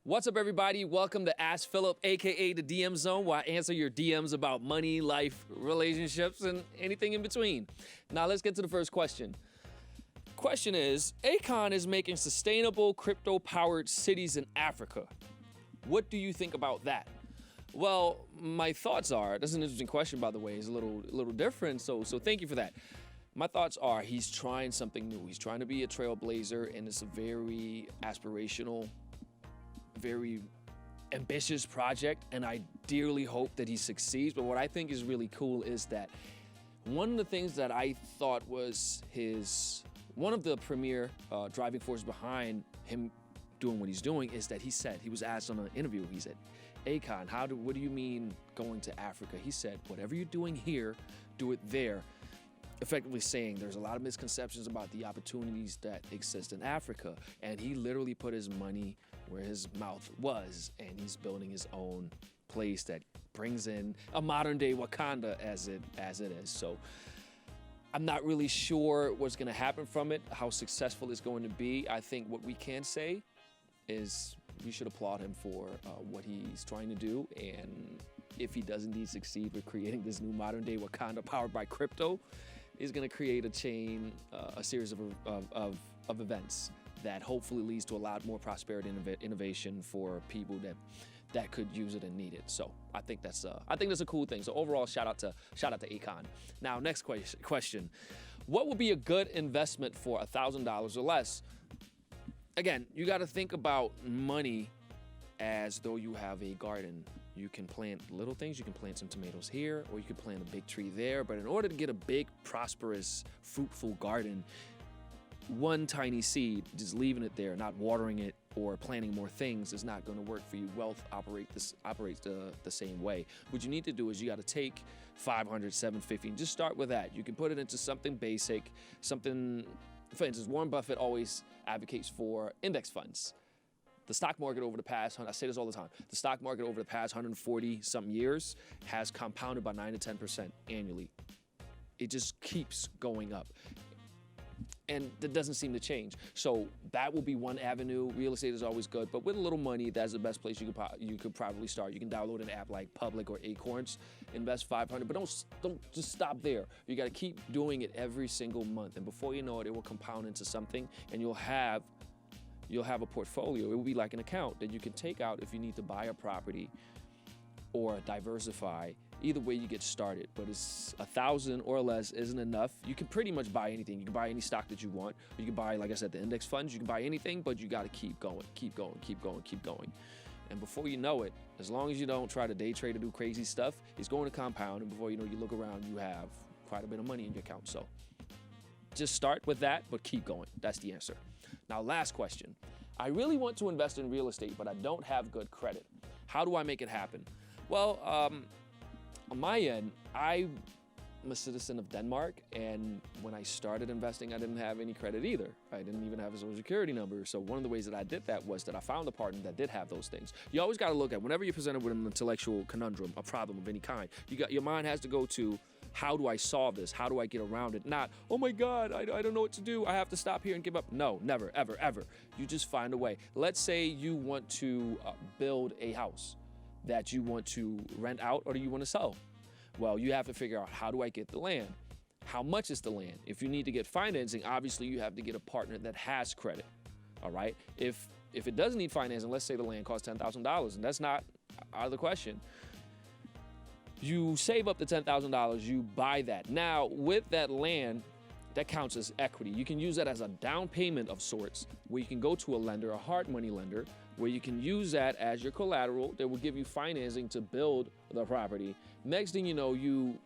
What's up, everybody? Welcome to Ask Philip, aka the DM Zone, where I answer your DMs about money, life, relationships, and anything in between. Now, let's get to the first question. Question is, Akon is making sustainable crypto-powered cities in Africa. What do you think about that? Well, my thoughts are, that's an interesting question, by the way. It's a little different, so thank you for that. My thoughts are he's trying something new. He's trying to be a trailblazer, and it's a very aspirational, very ambitious project, and I dearly hope that he succeeds. But what I think is really cool is that one of the things that I thought was one of the premier driving forces behind him doing what he's doing is that he was asked on an interview, he said, Akon, what do you mean going to Africa? He said, whatever you're doing here, do it there. Effectively saying there's a lot of misconceptions about the opportunities that exist in Africa. And he literally put his money where his mouth was, and he's building his own place that brings in a modern day Wakanda as it is. So I'm not really sure what's going to happen from it, how successful it's going to be. I think what we can say is we should applaud him for what he's trying to do. And if he does indeed succeed with creating this new modern day Wakanda powered by crypto, is going to create a series of events that hopefully leads to a lot more prosperity and innovation for people that could use it and need it. So I think that's a cool thing. So overall, shout out to Akon. Now, next question: what would be a good investment for $1,000 or less? Again, you got to think about money as though you have a garden. You can plant little things. You can plant some tomatoes here, or you could plant a big tree there. But in order to get a big, prosperous, fruitful garden, one tiny seed, just leaving it there, not watering it or planting more things, is not going to work for you. Wealth operates the same way. What you need to do is you got to take $500, $750, and just start with that. You can put it into something basic, something. For instance, Warren Buffett always advocates for index funds. The stock market over the past, I say this all the time, the stock market over the past 140 something years has compounded by 9 to 10% annually. It just keeps going up. And that doesn't seem to change. So that will be one avenue. Real estate is always good, but with a little money, that's the best place you could probably start. You can download an app like Public or Acorns, invest $500, but don't just stop there. You got to keep doing it every single month, and before you know it, it will compound into something, and you'll have a portfolio. It will be like an account that you can take out if you need to buy a property or diversify. Either way, you get started, but it's $1,000 or less isn't enough. You can pretty much buy anything. You can buy any stock that you want. You can buy, like I said, the index funds. You can buy anything, but you got to keep going. And before you know it, as long as you don't try to day trade or do crazy stuff, it's going to compound. And before you know, you look around, you have quite a bit of money in your account. So just start with that, but keep going. That's the answer. Now, last question. I really want to invest in real estate, but I don't have good credit. How do I make it happen? Well, on my end, I'm a citizen of Denmark, and when I started investing, I didn't have any credit either. I didn't even have a social security number. So one of the ways that I did that was that I found a partner that did have those things. You always got to look at, whenever you're presented with an intellectual conundrum, a problem of any kind, your mind has to go to, how do I solve this? How do I get around it? Not, oh my God, I don't know what to do. I have to stop here and give up. No, never, ever, ever. You just find a way. Let's say you want to build a house that you want to rent out, or do you want to sell? Well, you have to figure out, how do I get the land? How much is the land? If you need to get financing, obviously you have to get a partner that has credit, all right? If it doesn't need financing, let's say the land costs $10,000, and that's not out of the question. You save up the $10,000, you buy that. Now, with that land, that counts as equity. You can use that as a down payment of sorts, where you can go to a lender, a hard money lender, where you can use that as your collateral that will give you financing to build the property. Next thing you know, you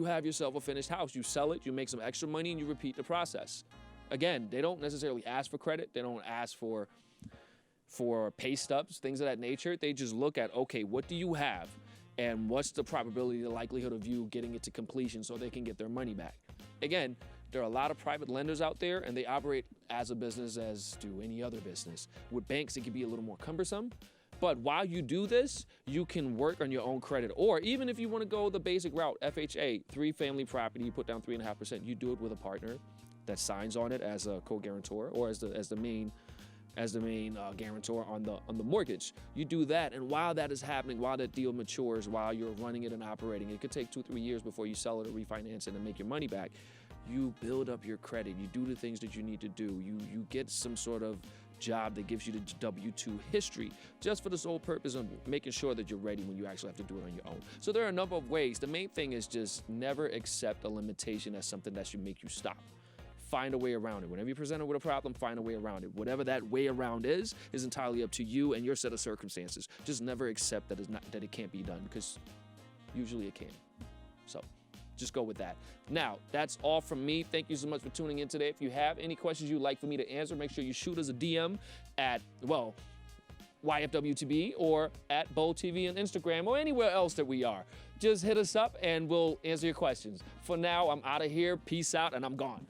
have yourself a finished house. You sell it, you make some extra money, and you repeat the process. Again, they don't necessarily ask for credit. They don't ask for pay stubs, things of that nature. They just look at, okay, what do you have? And what's the probability, the likelihood of you getting it to completion so they can get their money back? Again, there are a lot of private lenders out there, and they operate as a business as do any other business. With banks, it can be a little more cumbersome. But while you do this, you can work on your own credit. Or even if you want to go the basic route, FHA, 3-family property, you put down 3.5%, you do it with a partner that signs on it as a co-guarantor or as the main as the main guarantor on the mortgage. You do that, and while that is happening, while that deal matures, while you're running it and operating, it could take 2-3 years before you sell it or refinance it and make your money back. You build up your credit. You do the things that you need to do. You get some sort of job that gives you the W-2 history, just for the sole purpose of making sure that you're ready when you actually have to do it on your own. So there are a number of ways. The main thing is just never accept a limitation as something that should make you stop. Find a way around it. Whenever you're presented with a problem, find a way around it. Whatever that way around is entirely up to you and your set of circumstances. Just never accept that it can't be done, because usually it can. So just go with that. Now, that's all from me. Thank you so much for tuning in today. If you have any questions you'd like for me to answer, make sure you shoot us a DM at, YFWTB or at BoldTV on Instagram or anywhere else that we are. Just hit us up and we'll answer your questions. For now, I'm out of here. Peace out, and I'm gone.